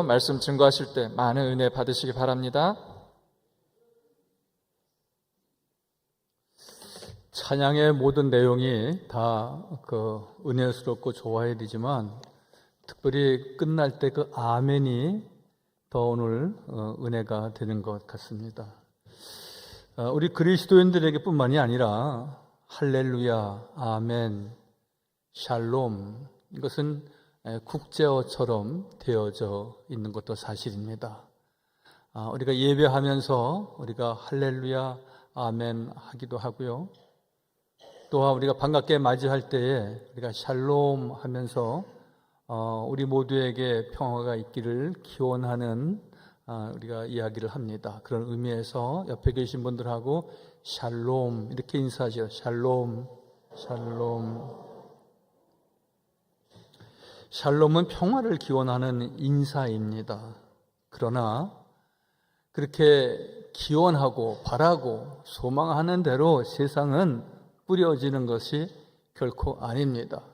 말씀 증거하실 때 많은 은혜 받으시기 바랍니다. 찬양의 모든 내용이 다 은혜스럽고 좋아야 되지만 특별히 끝날 때 그 아멘이 더 오늘 은혜가 되는 것 같습니다. 우리 그리스도인들에게 뿐만이 아니라 할렐루야, 아멘, 샬롬, 이것은 국제어처럼 되어져 있는 것도 사실입니다. 우리가 예배하면서 우리가 할렐루야, 아멘 하기도 하고요. 또한 우리가 반갑게 맞이할 때에 우리가 샬롬 하면서 우리 모두에게 평화가 있기를 기원하는 우리가 이야기를 합니다. 그런 의미에서 옆에 계신 분들하고 샬롬 이렇게 인사하죠. 샬롬, 샬롬. 샬롬은 평화를 기원하는 인사입니다. 그러나 그렇게 기원하고 바라고 소망하는 대로 세상은 꾸려지는 것이 결코 아닙니다.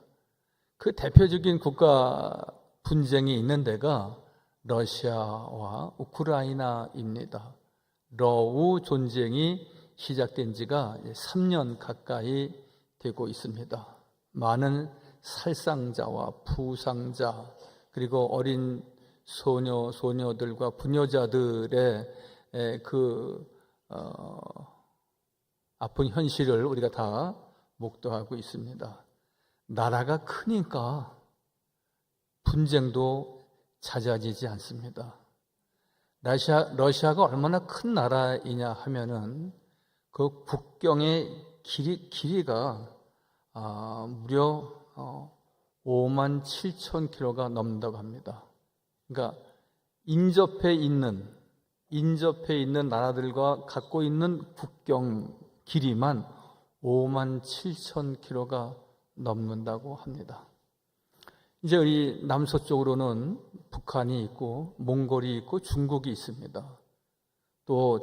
그 대표적인 국가 분쟁이 있는 데가 러시아와 우크라이나입니다. 러우 전쟁이 시작된 지가 3년 가까이 되고 있습니다. 많은 살상자와 부상자 그리고 어린 소녀, 소녀들과 부녀자들의 아픈 현실을 우리가 다 목도하고 있습니다. 나라가 크니까 분쟁도 잦아지지 않습니다. 러시아가 얼마나 큰 나라이냐 하면은 그 국경의 길이가 무려 5만 7천 킬로가 넘는다고 합니다. 그러니까 인접해 있는 나라들과 갖고 있는 국경 길이만 5만 7천 킬로가 넘는다고 합니다. 이제 우리 남서쪽으로는 북한이 있고 몽골이 있고 중국이 있습니다. 또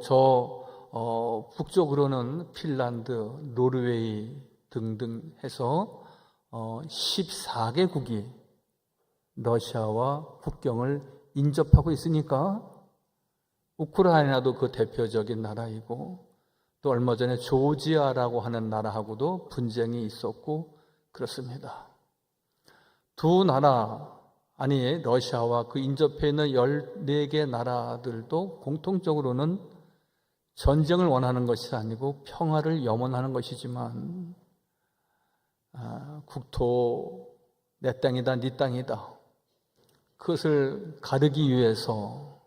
북쪽으로는 핀란드, 노르웨이 등등 해서 14개국이 러시아와 국경을 인접하고 있으니까 우크라이나도 그 대표적인 나라이고 또 얼마 전에 조지아라고 하는 나라하고도 분쟁이 있었고 그렇습니다. 두 나라, 러시아와 그 인접해 있는 14개 나라들도 공통적으로는 전쟁을 원하는 것이 아니고 평화를 염원하는 것이지만 국토 내 땅이다 네 땅이다 그것을 가르기 위해서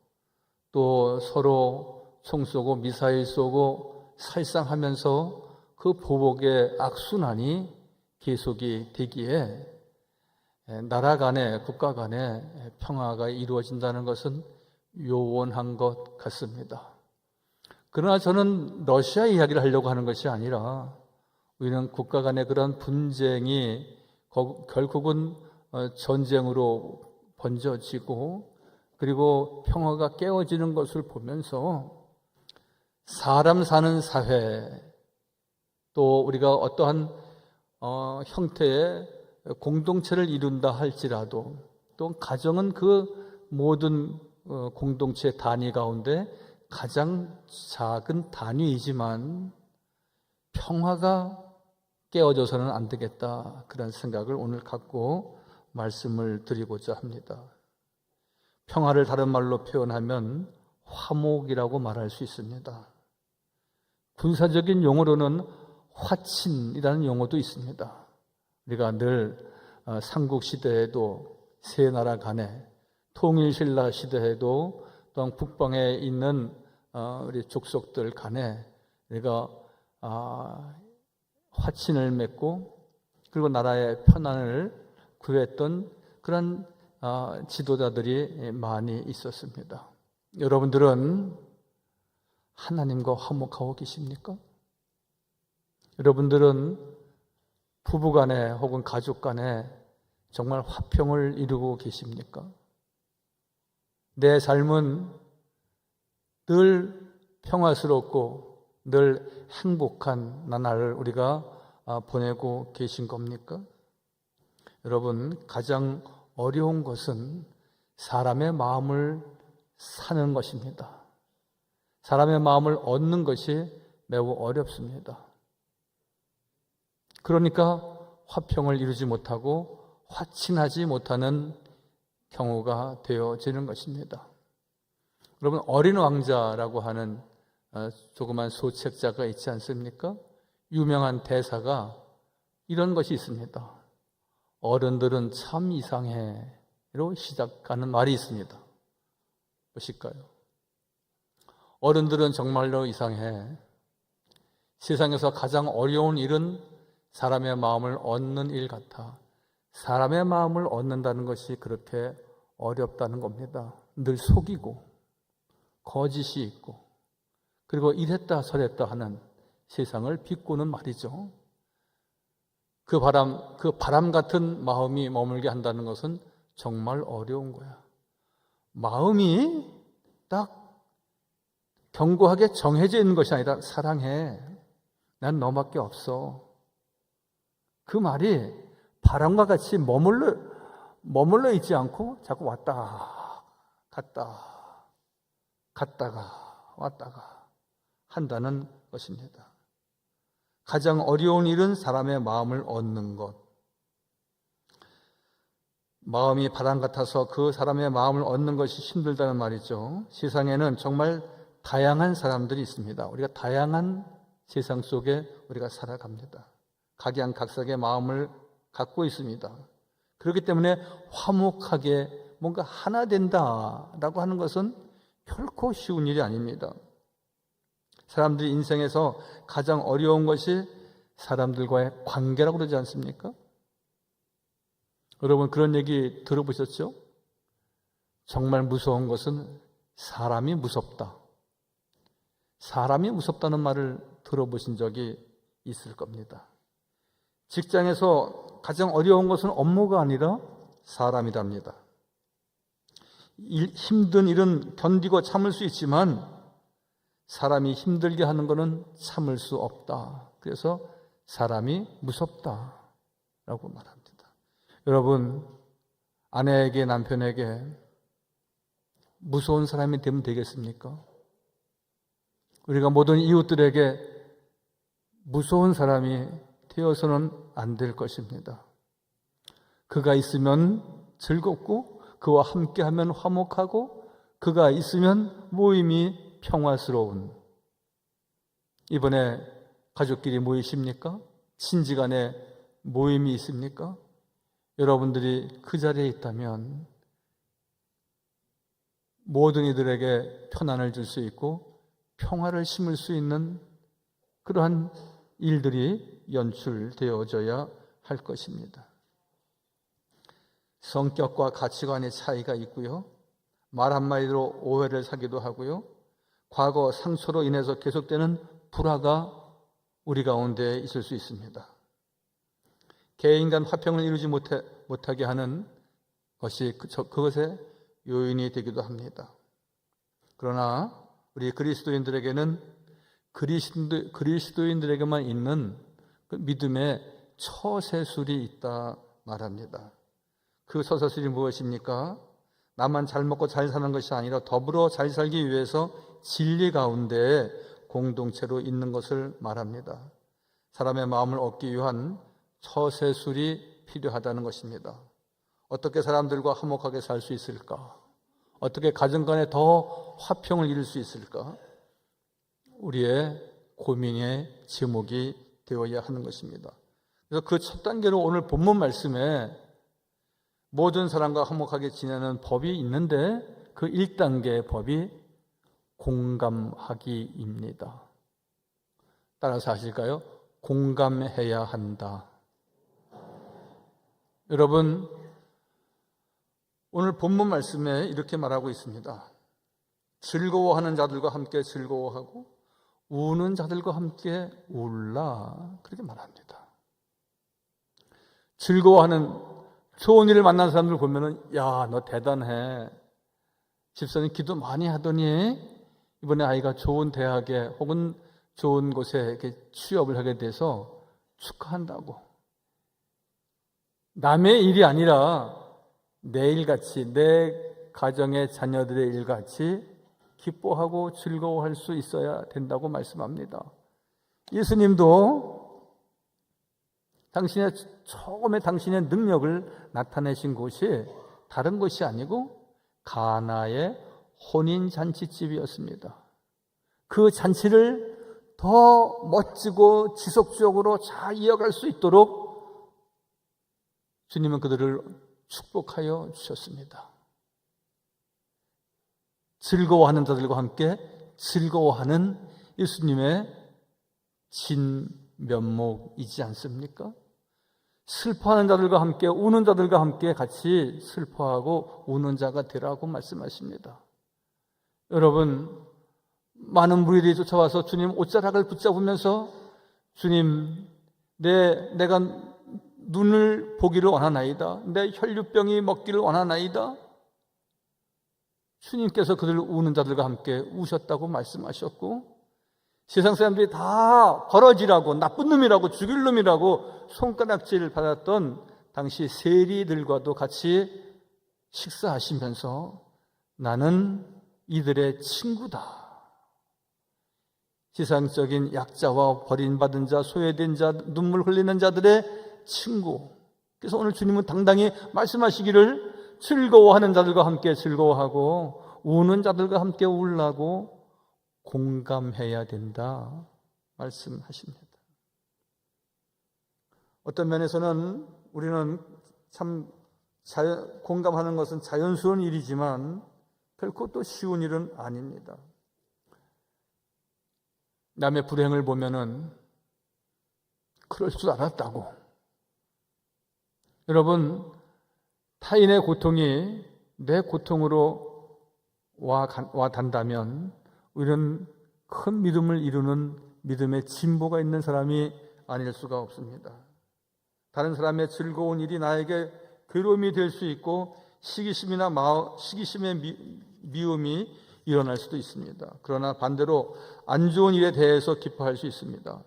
또 서로 총 쏘고 미사일 쏘고 살상하면서 그 보복의 악순환이 계속이 되기에 나라 간에 국가 간에 평화가 이루어진다는 것은 요원한 것 같습니다. 그러나 저는 러시아 이야기를 하려고 하는 것이 아니라 우리는 국가 간의 그런 분쟁이 결국은 전쟁으로 번져지고 그리고 평화가 깨어지는 것을 보면서 사람 사는 사회 또 우리가 어떠한 형태의 공동체를 이룬다 할지라도 또 가정은 그 모든 공동체 단위 가운데 가장 작은 단위이지만 평화가 깨어져서는 안 되겠다 그런 생각을 오늘 갖고 말씀을 드리고자 합니다. 평화를 다른 말로 표현하면 화목이라고 말할 수 있습니다. 군사적인 용어로는 화친이라는 용어도 있습니다. 우리가 늘 삼국시대에도 세 나라 간에 통일신라 시대에도 또한 북방에 있는 우리 족속들 간에 우리가 화친을 맺고 그리고 나라의 편안을 구했던 그런 지도자들이 많이 있었습니다. 여러분들은 하나님과 화목하고 계십니까? 여러분들은 부부간에 혹은 가족간에 정말 화평을 이루고 계십니까? 내 삶은 늘 평화스럽고 늘 행복한 나날을 우리가 보내고 계신 겁니까? 여러분, 가장 어려운 것은 사람의 마음을 사는 것입니다. 사람의 마음을 얻는 것이 매우 어렵습니다. 그러니까 화평을 이루지 못하고 화친하지 못하는 경우가 되어지는 것입니다. 여러분, 어린 왕자라고 하는 조그만 소책자가 있지 않습니까? 유명한 대사가 이런 것이 있습니다. 어른들은 참 이상해로 시작하는 말이 있습니다. 보실까요? 어른들은 정말로 이상해. 세상에서 가장 어려운 일은 사람의 마음을 얻는 일 같아. 사람의 마음을 얻는다는 것이 그렇게 어렵다는 겁니다. 늘 속이고 거짓이 있고 그리고 이랬다 저랬다 하는 세상을 비꼬는 말이죠. 그 바람 같은 마음이 머물게 한다는 것은 정말 어려운 거야. 마음이 딱 견고하게 정해져 있는 것이 아니라 사랑해. 난 너밖에 없어. 그 말이 바람과 같이 머물러 있지 않고 자꾸 왔다 갔다가 왔다가 한다는 것입니다. 가장 어려운 일은 사람의 마음을 얻는 것. 마음이 바람 같아서 그 사람의 마음을 얻는 것이 힘들다는 말이죠. 세상에는 정말 다양한 사람들이 있습니다. 우리가 다양한 세상 속에 우리가 살아갑니다. 각양각색의 마음을 갖고 있습니다. 그렇기 때문에 화목하게 뭔가 하나 된다라고 하는 것은 결코 쉬운 일이 아닙니다. 사람들이 인생에서 가장 어려운 것이 사람들과의 관계라고 그러지 않습니까? 여러분, 그런 얘기 들어보셨죠? 정말 무서운 것은 사람이 무섭다. 사람이 무섭다는 말을 들어보신 적이 있을 겁니다. 직장에서 가장 어려운 것은 업무가 아니라 사람이랍니다. 힘든 일은 견디고 참을 수 있지만 사람이 힘들게 하는 것은 참을 수 없다. 그래서 사람이 무섭다라고 말합니다. 여러분, 아내에게 남편에게 무서운 사람이 되면 되겠습니까? 우리가 모든 이웃들에게 무서운 사람이 되어서는 안 될 것입니다. 그가 있으면 즐겁고 그와 함께하면 화목하고 그가 있으면 모임이 평화스러운. 이번에 가족끼리 모이십니까? 친지간에 모임이 있습니까? 여러분들이 그 자리에 있다면 모든 이들에게 편안을 줄 수 있고 평화를 심을 수 있는 그러한 일들이 연출되어져야 할 것입니다. 성격과 가치관의 차이가 있고요. 말 한마디로 오해를 사기도 하고요. 과거 상처로 인해서 계속되는 불화가 우리 가운데 있을 수 있습니다. 개인 간 화평을 이루지 못하게 하는 것이 그것의 요인이 되기도 합니다. 그러나 우리 그리스도인들에게는 그리스도인들에게만 있는 그 믿음의 처세술이 있다 말합니다. 그 처세술이 무엇입니까? 나만 잘 먹고 잘 사는 것이 아니라 더불어 잘 살기 위해서 진리 가운데 공동체로 있는 것을 말합니다. 사람의 마음을 얻기 위한 처세술이 필요하다는 것입니다. 어떻게 사람들과 화목하게 살 수 있을까? 어떻게 가정 간에 더 화평을 이룰 수 있을까? 우리의 고민의 제목이 되어야 하는 것입니다. 그래서 그 첫 단계로 오늘 본문 말씀에 모든 사람과 화목하게 지내는 법이 있는데 그 1단계의 법이 공감하기입니다. 따라서 하실까요? 공감해야 한다. 여러분, 오늘 본문 말씀에 이렇게 말하고 있습니다. 즐거워하는 자들과 함께 즐거워하고 우는 자들과 함께 울라. 그렇게 말합니다. 즐거워하는 좋은 일을 만난 사람들 보면은 야, 너 대단해. 집사님 기도 많이 하더니 이번에 아이가 좋은 대학에 혹은 좋은 곳에 이렇게 취업을 하게 돼서 축하한다고. 남의 일이 아니라 내 일같이 내 가정의 자녀들의 일같이 기뻐하고 즐거워할 수 있어야 된다고 말씀합니다. 예수님도 처음에 당신의 능력을 나타내신 곳이 다른 것이 아니고 가나의 혼인잔치집이었습니다. 그 잔치를 더 멋지고 지속적으로 잘 이어갈 수 있도록 주님은 그들을 축복하여 주셨습니다. 즐거워하는 자들과 함께 즐거워하는 예수님의 진면목이지 않습니까? 슬퍼하는 자들과 함께 우는 자들과 함께 같이 슬퍼하고 우는 자가 되라고 말씀하십니다. 여러분, 많은 무리들이 쫓아와서 주님 옷자락을 붙잡으면서 주님, 내가 눈을 보기를 원하나이다. 내 혈류병이 먹기를 원하나이다. 주님께서 그들을 우는 자들과 함께 우셨다고 말씀하셨고, 세상 사람들이 다 버러지라고, 나쁜 놈이라고, 죽일 놈이라고 손가락질 받았던 당시 세리들과도 같이 식사하시면서 나는 이들의 친구다. 세상적인 약자와 버림받은 자, 소외된 자, 눈물 흘리는 자들의 친구. 그래서 오늘 주님은 당당히 말씀하시기를 즐거워하는 자들과 함께 즐거워하고 우는 자들과 함께 울라고 공감해야 된다 말씀하십니다. 어떤 면에서는 우리는 참 공감하는 것은 자연스러운 일이지만 결코 또 쉬운 일은 아닙니다. 남의 불행을 보면은 그럴 줄 알았다고. 여러분, 타인의 고통이 내 고통으로 와 닿는다면 우리는 큰 믿음을 이루는 믿음의 진보가 있는 사람이 아닐 수가 없습니다. 다른 사람의 즐거운 일이 나에게 괴로움이 될 수 있고 시기심의 미움이 일어날 수도 있습니다. 그러나 반대로 안 좋은 일에 대해서 기뻐할 수 있습니다.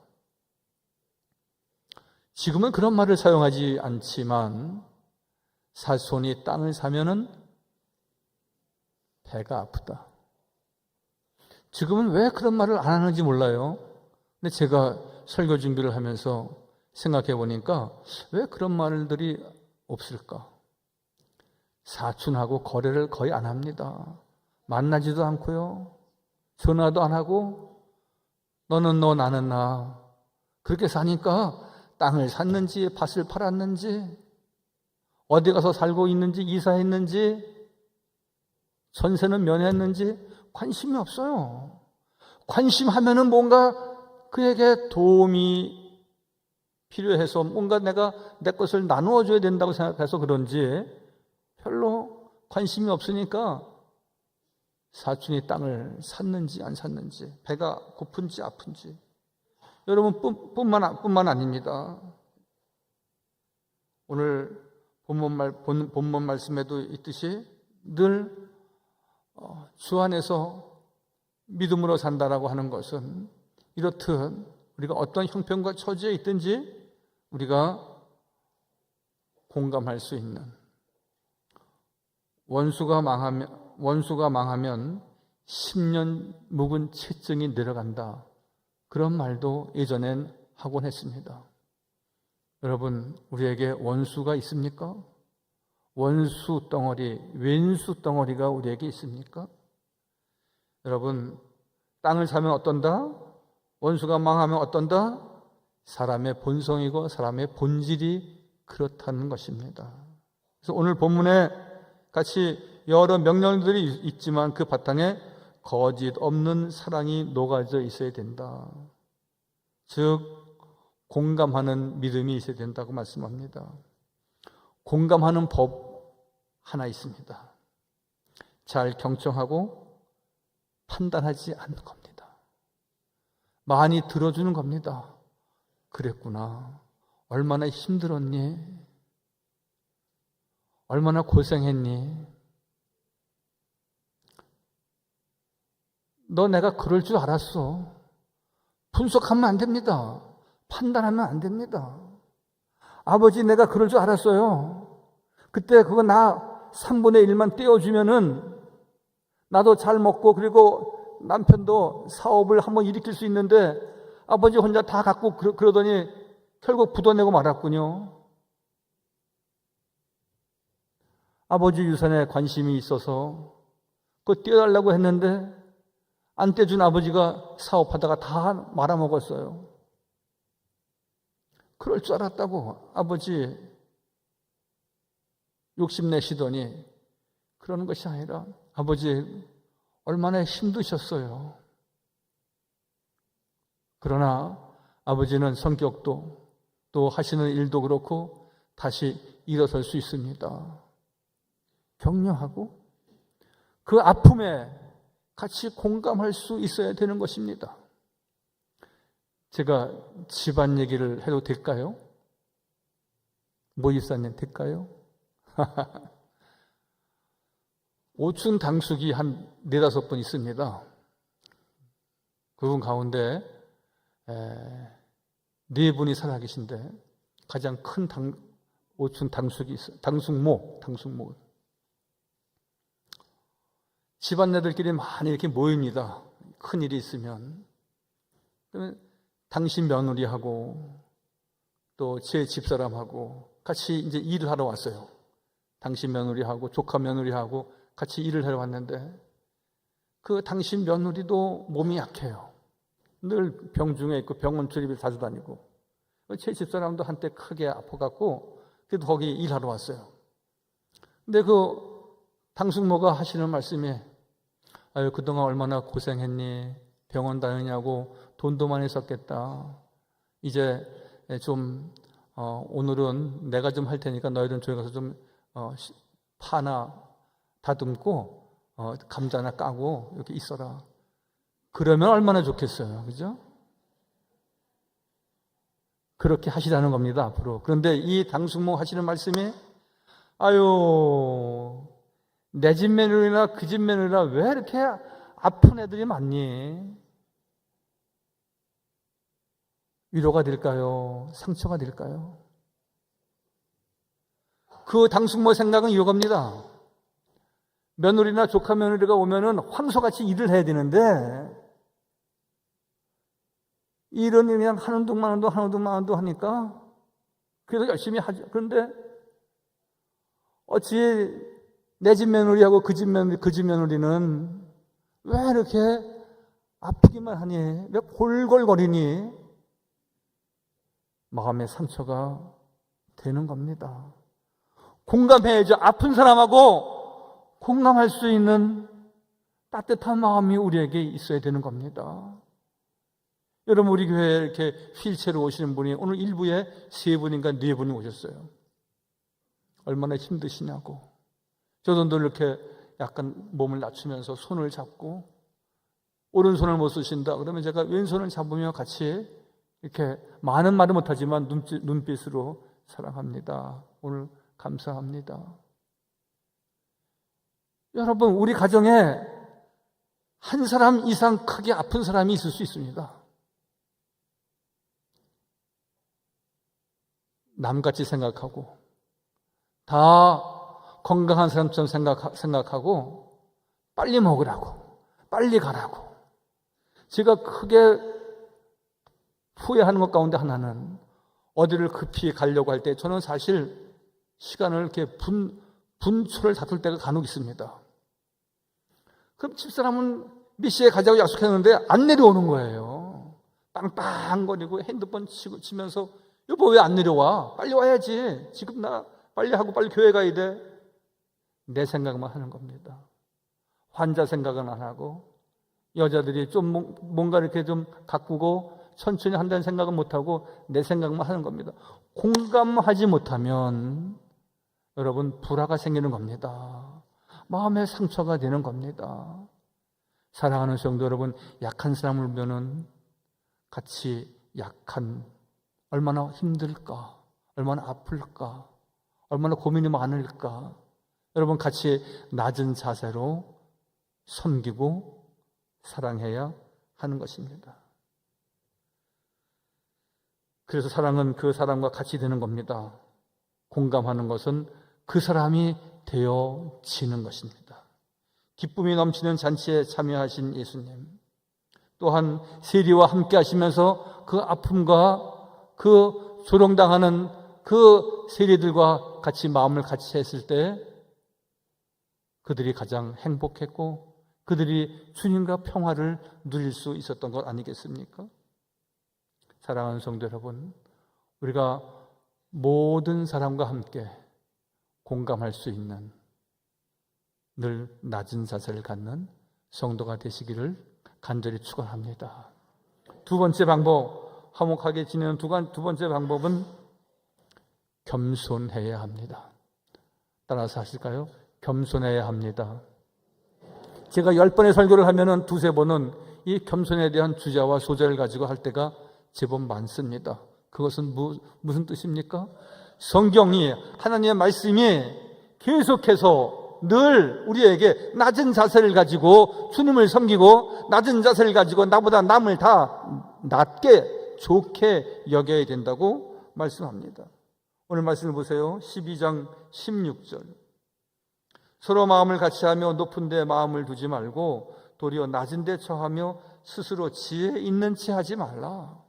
지금은 그런 말을 사용하지 않지만 사손이 땅을 사면은 배가 아프다. 지금은 왜 그런 말을 안 하는지 몰라요. 근데 제가 설교 준비를 하면서 생각해 보니까 왜 그런 말들이 없을까? 사촌하고 거래를 거의 안 합니다. 만나지도 않고요. 전화도 안 하고 너는 너 나는 나. 그렇게 사니까 땅을 샀는지 밭을 팔았는지 어디 가서 살고 있는지 이사했는지 전세는 면했는지 관심이 없어요. 관심하면은 뭔가 그에게 도움이 필요해서 뭔가 내가 내 것을 나누어 줘야 된다고 생각해서 그런지 별로 관심이 없으니까 사촌이 땅을 샀는지 안 샀는지 배가 고픈지 아픈지 여러분 뿐만 아닙니다. 오늘 본문 말씀에도 있듯이 늘 주 안에서 믿음으로 산다라고 하는 것은 이렇듯 우리가 어떤 형편과 처지에 있든지 우리가 공감할 수 있는 원수가 망하면 10년 묵은 채증이 내려간다. 그런 말도 예전엔 하곤 했습니다. 여러분, 우리에게 원수가 있습니까? 원수 덩어리, 왼수 덩어리가 우리에게 있습니까? 여러분, 땅을 사면 어떤다? 원수가 망하면 어떤다? 사람의 본성이고 사람의 본질이 그렇다는 것입니다. 그래서 오늘 본문에 같이 여러 명령들이 있지만 그 바탕에 거짓 없는 사랑이 녹아져 있어야 된다. 즉 공감하는 믿음이 있어야 된다고 말씀합니다. 공감하는 법 하나 있습니다. 잘 경청하고 판단하지 않는 겁니다. 많이 들어주는 겁니다. 그랬구나. 얼마나 힘들었니? 얼마나 고생했니? 너 내가 그럴 줄 알았어. 분석하면 안 됩니다. 판단하면 안 됩니다. 아버지 내가 그럴 줄 알았어요. 그때 그거 나 3분의 1만 떼어주면은 나도 잘 먹고 그리고 남편도 사업을 한번 일으킬 수 있는데 아버지 혼자 다 갖고 그러더니 결국 부도내고 말았군요. 아버지 유산에 관심이 있어서 그거 떼어달라고 했는데 안 떼준 아버지가 사업하다가 다 말아먹었어요. 그럴 줄 알았다고 아버지 욕심내시더니 그러는 것이 아니라 아버지 얼마나 힘드셨어요. 그러나 아버지는 성격도 또 하시는 일도 그렇고 다시 일어설 수 있습니다. 격려하고 그 아픔에 같이 공감할 수 있어야 되는 것입니다. 제가 집안 얘기를 해도 될까요? 모집사님 될까요? 5층 당숙이 한 4-5분 있습니다. 그분 가운데 4분이 살아계신데 가장 큰 5층 당숙이 있어요. 당숙모. 집안내들끼리 많이 이렇게 모입니다. 큰 일이 있으면. 그러면 당신 며느리하고 또 제 집사람하고 같이 이제 일을 하러 왔어요. 당신 며느리하고 조카 며느리하고 같이 일을 하러 왔는데 그 당신 며느리도 몸이 약해요. 늘 병중에 있고 병원 출입을 자주 다니고 제 집사람도 한때 크게 아파갖고 그래도 거기 일하러 왔어요. 근데 그 당숙모가 하시는 말씀이 아유 그동안 얼마나 고생했니? 병원 다니냐고 돈도 많이 썼겠다. 이제 좀 오늘은 내가 좀 할 테니까 너희들은 저기 가서 좀 파나 다듬고 감자나 까고 이렇게 있어라. 그러면 얼마나 좋겠어요. 그죠? 그렇게 하시라는 겁니다. 앞으로. 그런데 이 당숙모 하시는 말씀이 아유 내 집 며느리나 그 집 며느리나 왜 이렇게 아픈 애들이 많니? 위로가 될까요? 상처가 될까요? 그 당숙모 생각은 이겁니다. 며느리나 조카 며느리가 오면은 황소같이 일을 해야 되는데 일은 그냥 하는 둥 하니까 그래도 열심히 하죠. 그런데 어찌 내 집 며느리하고 그 집 며느리는 왜 이렇게 아프기만 하니? 왜 골골거리니? 마음의 상처가 되는 겁니다. 공감해야죠. 아픈 사람하고 공감할 수 있는 따뜻한 마음이 우리에게 있어야 되는 겁니다. 여러분 우리 교회에 이렇게 휠체어로 오시는 분이 오늘 일부에 3분인가 4분이 오셨어요. 얼마나 힘드시냐고. 저도 늘 이렇게 약간 몸을 낮추면서 손을 잡고 오른손을 못 쓰신다 그러면 제가 왼손을 잡으며 같이 이렇게 많은 말은 못하지만 눈빛으로 사랑합니다. 오늘 감사합니다. 여러분 우리 가정에 한 사람 이상 크게 아픈 사람이 있을 수 있습니다. 남같이 생각하고 다 건강한 사람처럼 생각하고 빨리 먹으라고 빨리 가라고. 제가 크게 후회하는 것 가운데 하나는 어디를 급히 가려고 할 때 저는 사실 시간을 이렇게 분초를 다툴 때가 간혹 있습니다. 그럼 집사람은 몇 시에 가자고 약속했는데 안 내려오는 거예요. 빵빵거리고 핸드폰 치면서 여보 왜 안 내려와? 빨리 와야지. 지금 나 빨리 하고 빨리 교회 가야 돼. 내 생각만 하는 겁니다. 환자 생각은 안 하고 여자들이 좀 뭔가 이렇게 좀 가꾸고 천천히 한다는 생각은 못하고 내 생각만 하는 겁니다. 공감하지 못하면 여러분 불화가 생기는 겁니다. 마음의 상처가 되는 겁니다. 사랑하는 성도 여러분, 약한 사람을 보면은 같이 약한 얼마나 힘들까, 얼마나 아플까, 얼마나 고민이 많을까. 여러분 같이 낮은 자세로 섬기고 사랑해야 하는 것입니다. 그래서 사랑은 그 사람과 같이 되는 겁니다. 공감하는 것은 그 사람이 되어지는 것입니다. 기쁨이 넘치는 잔치에 참여하신 예수님, 또한 세리와 함께 하시면서 그 아픔과 그 조롱당하는 그 세리들과 같이 마음을 같이 했을 때 그들이 가장 행복했고 그들이 주님과 평화를 누릴 수 있었던 것 아니겠습니까? 사랑하는 성도 여러분, 우리가 모든 사람과 함께 공감할 수 있는 늘 낮은 자세를 갖는 성도가 되시기를 간절히 축원합니다. 두 번째 방법, 화목하게 지내는 두 번째 방법은 겸손해야 합니다. 따라서 하실까요? 겸손해야 합니다. 제가 10번의 설교를 하면은 두세 번은 이 겸손에 대한 주제와 소재를 가지고 할 때가 제법 많습니다. 그것은 무슨 뜻입니까? 성경이, 하나님의 말씀이 계속해서 늘 우리에게 낮은 자세를 가지고 주님을 섬기고 낮은 자세를 가지고 나보다 남을 다 낮게 좋게 여겨야 된다고 말씀합니다. 오늘 말씀을 보세요. 12장 16절. 서로 마음을 같이 하며 높은 데 마음을 두지 말고 도리어 낮은 데 처하며 스스로 지혜 있는 체 하지 말라.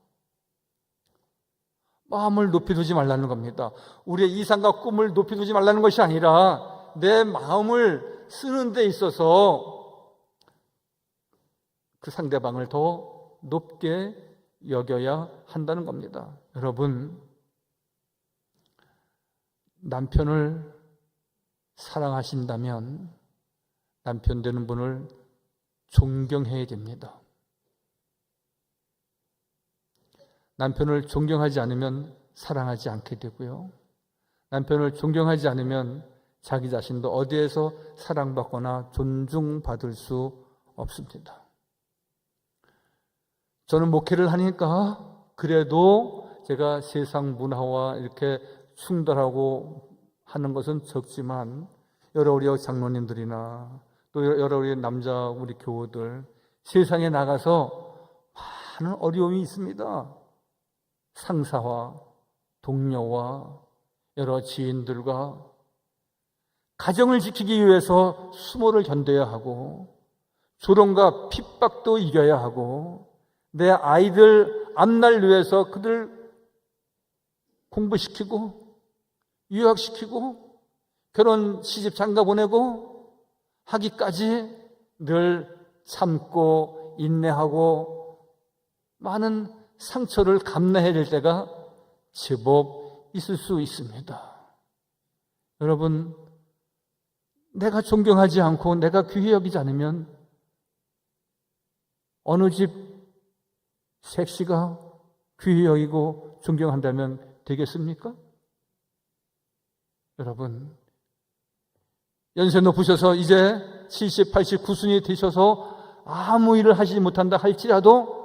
마음을 높이 두지 말라는 겁니다. 우리의 이상과 꿈을 높이 두지 말라는 것이 아니라 내 마음을 쓰는 데 있어서 그 상대방을 더 높게 여겨야 한다는 겁니다. 여러분, 남편을 사랑하신다면 남편 되는 분을 존경해야 됩니다. 남편을 존경하지 않으면 사랑하지 않게 되고요. 남편을 존경하지 않으면 자기 자신도 어디에서 사랑받거나 존중받을 수 없습니다. 저는 목회를 하니까 그래도 제가 세상 문화와 이렇게 충돌하고 하는 것은 적지만 여러 우리 장로님들이나 또 여러 우리 남자 우리 교우들 세상에 나가서 많은 어려움이 있습니다. 상사와 동료와 여러 지인들과 가정을 지키기 위해서 수모를 견뎌야 하고 조롱과 핍박도 이겨야 하고 내 아이들 앞날 위해서 그들 공부시키고 유학시키고 결혼 시집 장가 보내고 하기까지 늘 참고 인내하고 많은 상처를 감내해야 될 때가 제법 있을 수 있습니다. 여러분, 내가 존경하지 않고 내가 귀히 여기지 않으면 어느 집 색시가 귀히 여기고 존경한다면 되겠습니까? 여러분, 연세 높으셔서 이제 70, 80, 90이 되셔서 아무 일을 하시지 못한다 할지라도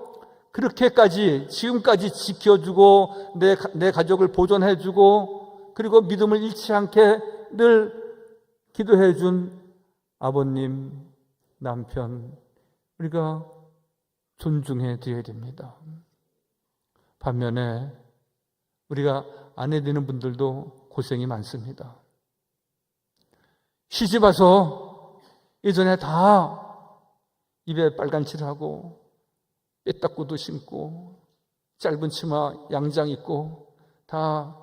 그렇게까지 지금까지 지켜주고 내 가족을 보존해주고 그리고 믿음을 잃지 않게 늘 기도해준 아버님, 남편 우리가 존중해 드려야 됩니다. 반면에 우리가 아내 되는 분들도 고생이 많습니다. 시집 와서 예전에 다 입에 빨간 칠하고 빼딱구도 신고 짧은 치마 양장 입고 다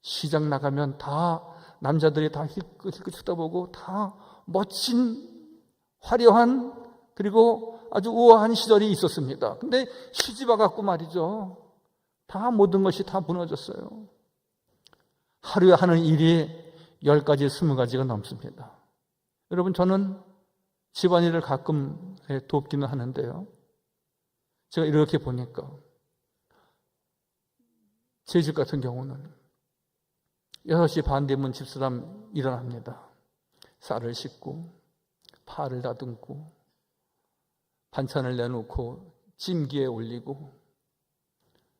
시장 나가면 다 남자들이 다 힐끗힐끗 쳐다보고 다 멋진 화려한 그리고 아주 우아한 시절이 있었습니다. 근데 시집 와갖고 말이죠, 다 모든 것이 다 무너졌어요. 하루에 하는 일이 10가지, 20가지가 넘습니다. 여러분, 저는 집안일을 가끔 돕기는 하는데요, 제가 이렇게 보니까 제 집 같은 경우는 6시 반 되면 집사람 일어납니다. 쌀을 씻고 파를 다듬고 반찬을 내놓고 찜기에 올리고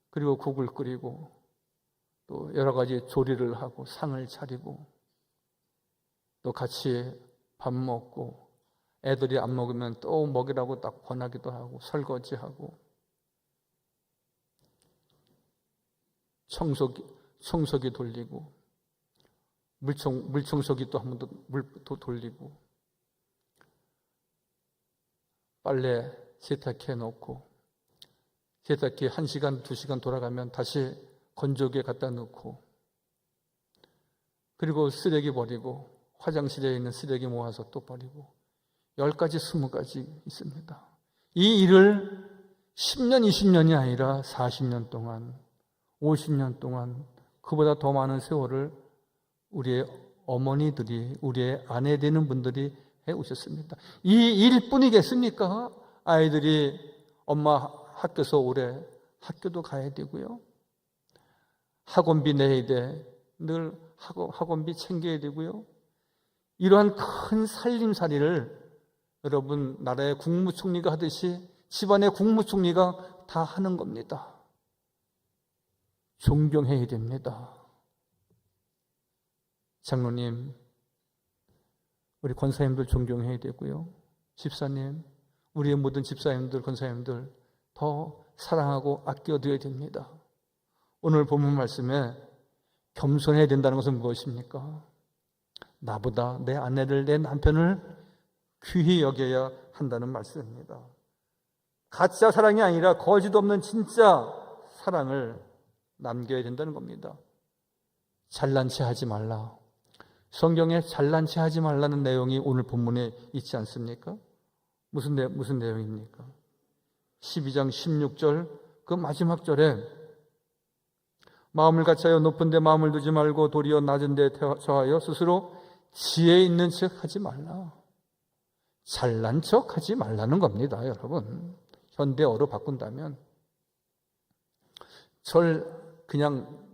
그리고 국을 끓이고 또 여러 가지 조리를 하고 상을 차리고 또 같이 밥 먹고 애들이 안 먹으면 또 먹이라고 딱 권하기도 하고 설거지하고 청소기 돌리고 물청소기 또 한 번 더 물 또 돌리고, 빨래 세탁해 놓고, 세탁기 1시간, 2시간 돌아가면 다시 건조기에 갖다 넣고, 그리고 쓰레기 버리고, 화장실에 있는 쓰레기 모아서 또 버리고, 10가지, 20가지 있습니다. 이 일을 10년, 20년이 아니라 40년 동안, 50년 동안, 그보다 더 많은 세월을 우리의 어머니들이, 우리의 아내 되는 분들이 해오셨습니다. 이 일뿐이겠습니까? 아이들이 엄마 학교에서 오래 학교도 가야 되고요. 학원비 내야 돼. 늘 학원비 챙겨야 되고요. 이러한 큰 살림살이를 여러분, 나라의 국무총리가 하듯이 집안의 국무총리가 다 하는 겁니다. 존경해야 됩니다. 장로님, 우리 권사님들 존경해야 되고요. 집사님, 우리의 모든 집사님들, 권사님들 더 사랑하고 아껴드려야 됩니다. 오늘 본문 말씀에 겸손해야 된다는 것은 무엇입니까? 나보다 내 아내를, 내 남편을 귀히 여겨야 한다는 말씀입니다. 가짜 사랑이 아니라 거짓 없는 진짜 사랑을 남겨야 된다는 겁니다. 잘난 체 하지 말라. 성경에 잘난 체 하지 말라는 내용이 오늘 본문에 있지 않습니까? 무슨 내용입니까? 12장 16절 그 마지막 절에 마음을 같이하여 높은 데 마음을 두지 말고 도리어 낮은 데 처하여 스스로 지혜 있는 척 하지 말라. 잘난 척 하지 말라는 겁니다, 여러분. 현대어로 바꾼다면 절 그냥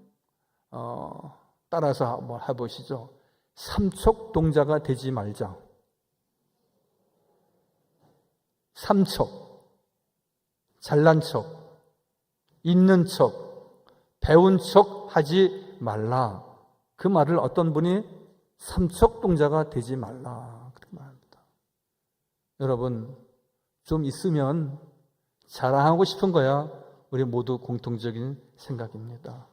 따라서 한번 해보시죠. 삼척동자가 되지 말자. 삼척, 잘난 척, 있는 척, 배운 척 하지 말라. 그 말을 어떤 분이 삼척동자가 되지 말라 그렇게 말합니다. 여러분, 좀 있으면 자랑하고 싶은 거야 우리 모두 공통적인 생각입니다.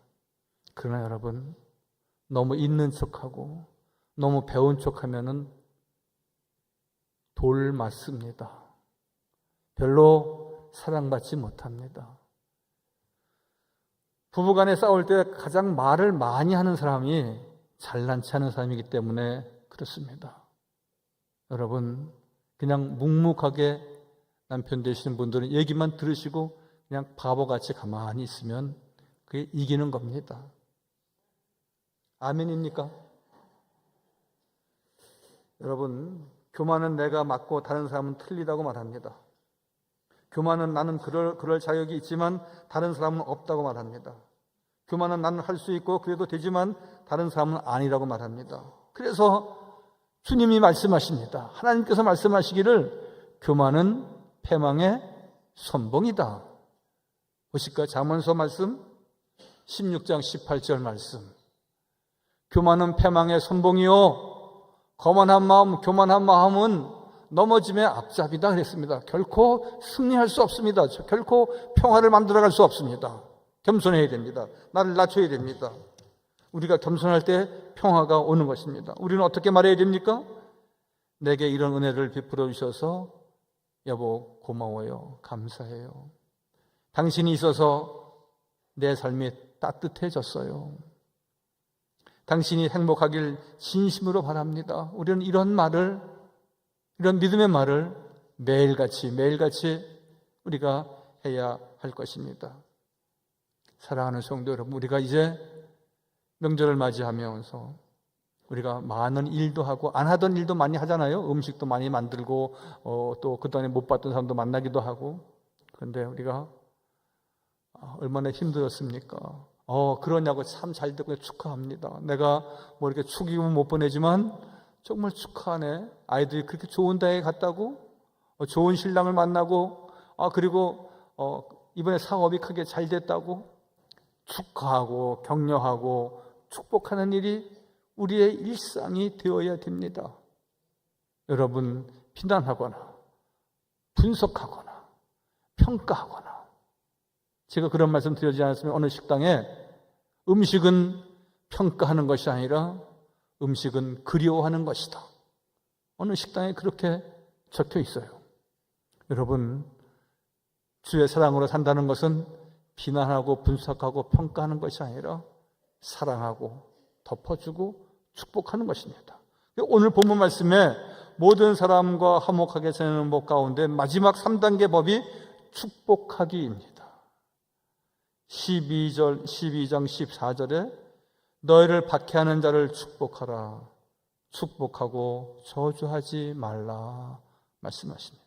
그러나 여러분, 너무 있는 척하고 너무 배운 척하면은 돌 맞습니다. 별로 사랑받지 못합니다. 부부간에 싸울 때 가장 말을 많이 하는 사람이 잘난 체 하는 사람이기 때문에 그렇습니다. 여러분, 그냥 묵묵하게 남편 되시는 분들은 얘기만 들으시고 그냥 바보같이 가만히 있으면 그게 이기는 겁니다. 아멘입니까? 여러분, 교만은 내가 맞고 다른 사람은 틀리다고 말합니다. 교만은 나는 그럴 자격이 있지만 다른 사람은 없다고 말합니다. 교만은 나는 할 수 있고 그래도 되지만 다른 사람은 아니라고 말합니다. 그래서 주님이 말씀하십니다. 하나님께서 말씀하시기를 교만은 패망의 선봉이다. 보실까요? 잠언서 말씀 16장 18절 말씀. 교만은 패망의 선봉이요 거만한 마음, 교만한 마음은 넘어짐의 앞잡이다 그랬습니다. 결코 승리할 수 없습니다. 결코 평화를 만들어갈 수 없습니다. 겸손해야 됩니다. 나를 낮춰야 됩니다. 우리가 겸손할 때 평화가 오는 것입니다. 우리는 어떻게 말해야 됩니까? 내게 이런 은혜를 베풀어 주셔서 여보 고마워요. 감사해요. 당신이 있어서 내 삶이 따뜻해졌어요. 당신이 행복하길 진심으로 바랍니다. 우리는 이런 말을, 이런 믿음의 말을 매일같이 우리가 해야 할 것입니다. 사랑하는 성도 여러분, 우리가 이제 명절을 맞이하면서 우리가 많은 일도 하고 안 하던 일도 많이 하잖아요. 음식도 많이 만들고 또 그동안에 못 봤던 사람도 만나기도 하고. 그런데 우리가 얼마나 힘들었습니까? 그러냐고 참 잘 듣고 축하합니다. 내가 뭐 이렇게 축의금 못 보내지만 정말 축하하네. 아이들이 그렇게 좋은 대학에 갔다고, 좋은 신랑을 만나고, 그리고 이번에 사업이 크게 잘 됐다고 축하하고 격려하고 축복하는 일이 우리의 일상이 되어야 됩니다. 여러분, 비난하거나 분석하거나 평가하거나, 제가 그런 말씀 드리지 않았으면 어느 식당에 음식은 평가하는 것이 아니라 음식은 그리워하는 것이다. 어느 식당에 그렇게 적혀 있어요. 여러분, 주의 사랑으로 산다는 것은 비난하고 분석하고 평가하는 것이 아니라 사랑하고 덮어주고 축복하는 것입니다. 오늘 본문 말씀에 모든 사람과 화목하게 지내는 법 가운데 마지막 3단계 법이 축복하기입니다. 12장 14절에 너희를 박해하는 자를 축복하라. 축복하고 저주하지 말라 말씀하십니다.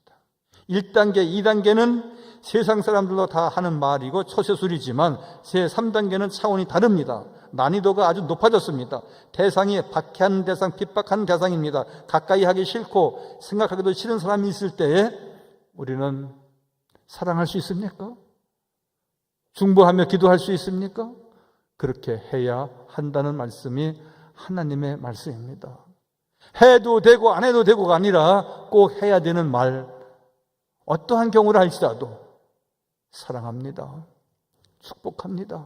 1단계, 2단계는 세상 사람들도 다 하는 말이고 처세술이지만 제3단계는 차원이 다릅니다. 난이도가 아주 높아졌습니다. 대상이 박해하는 대상, 핍박하는 대상입니다. 가까이 하기 싫고 생각하기도 싫은 사람이 있을 때에 우리는 사랑할 수 있습니까? 중보하며 기도할 수 있습니까? 그렇게 해야 한다는 말씀이 하나님의 말씀입니다. 해도 되고 안 해도 되고가 아니라 꼭 해야 되는 말, 어떠한 경우를 할지라도 사랑합니다. 축복합니다.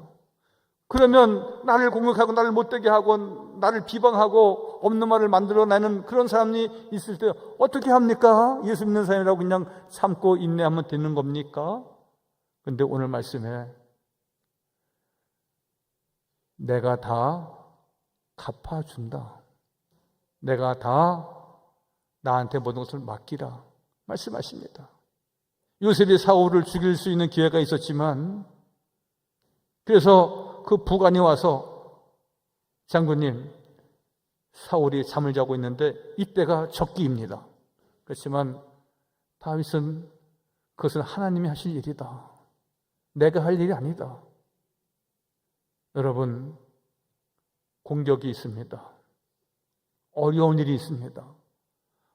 그러면 나를 공격하고 나를 못되게 하고 나를 비방하고 없는 말을 만들어내는 그런 사람이 있을 때 어떻게 합니까? 예수 믿는 사람이라고 그냥 참고 인내하면 되는 겁니까? 그런데 오늘 말씀에 내가 다 갚아준다. 내가 다 나한테 모든 것을 맡기라 말씀하십니다. 요셉이 사울을 죽일 수 있는 기회가 있었지만 그래서 그 부관이 와서 장군님, 사울이 잠을 자고 있는데 이때가 적기입니다. 그렇지만 다윗은 그것은 하나님이 하실 일이다. 내가 할 일이 아니다. 여러분, 공격이 있습니다. 어려운 일이 있습니다.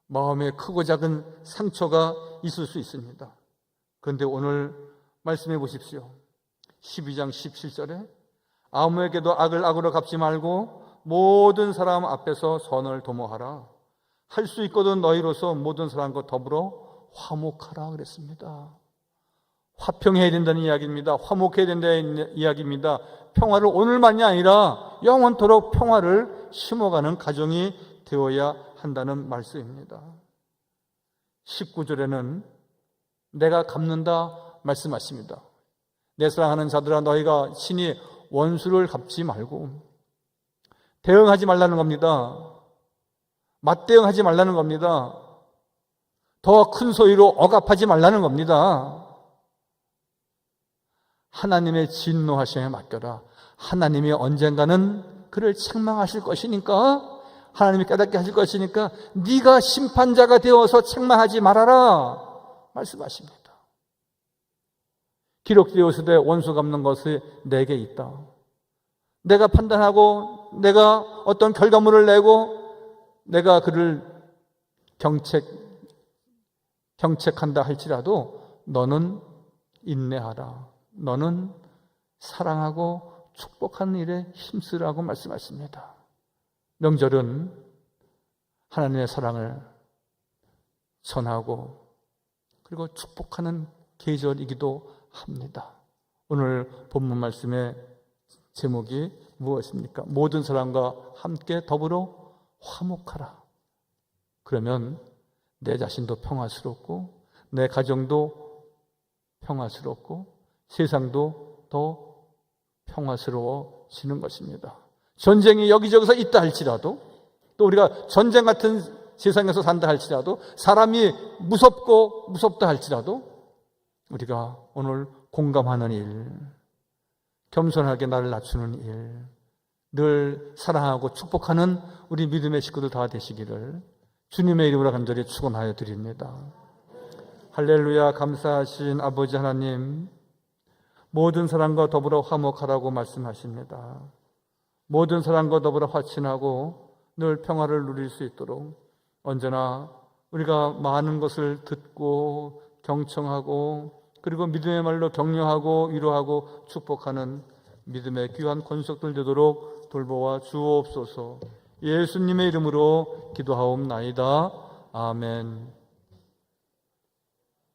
마음에 크고 작은 상처가 있을 수 있습니다. 그런데 오늘 말씀해 보십시오. 12장 17절에 아무에게도 악을 악으로 갚지 말고 모든 사람 앞에서 선을 도모하라. 할 수 있거든 너희로서 모든 사람과 더불어 화목하라 그랬습니다. 화평해야 된다는 이야기입니다. 화목해야 된다는 이야기입니다. 평화를 오늘만이 아니라 영원토록 평화를 심어가는 가정이 되어야 한다는 말씀입니다. 19절에는 내가 갚는다 말씀하십니다. 내 사랑하는 자들아 너희가 친히 원수를 갚지 말고 대응하지 말라는 겁니다. 맞대응하지 말라는 겁니다. 더 큰 소리로 억압하지 말라는 겁니다. 하나님의 진노하심에 맡겨라. 하나님이 언젠가는 그를 책망하실 것이니까, 하나님이 깨닫게 하실 것이니까 네가 심판자가 되어서 책망하지 말아라 말씀하십니다. 기록되었으되 원수 갚는 것이 내게 있다. 내가 판단하고 내가 어떤 결과물을 내고 내가 그를 경책한다 할지라도 너는 인내하라. 너는 사랑하고 축복하는 일에 힘쓰라고 말씀하십니다. 명절은 하나님의 사랑을 전하고 그리고 축복하는 계절이기도 합니다. 오늘 본문 말씀의 제목이 무엇입니까? 모든 사람과 함께 더불어 화목하라. 그러면 내 자신도 평화스럽고 내 가정도 평화스럽고 세상도 더 평화스러워지는 것입니다. 전쟁이 여기저기서 있다 할지라도 또 우리가 전쟁 같은 세상에서 산다 할지라도 사람이 무섭다 할지라도 우리가 오늘 공감하는 일, 겸손하게 나를 낮추는 일, 늘 사랑하고 축복하는 우리 믿음의 식구들 다 되시기를 주님의 이름으로 간절히 축원하여 드립니다. 할렐루야. 감사하신 아버지 하나님, 모든 사람과 더불어 화목하라고 말씀하십니다. 모든 사람과 더불어 화친하고 늘 평화를 누릴 수 있도록 언제나 우리가 많은 것을 듣고 경청하고 그리고 믿음의 말로 격려하고 위로하고 축복하는 믿음의 귀한 권속들 되도록 돌보아 주옵소서. 예수님의 이름으로 기도하옵나이다. 아멘.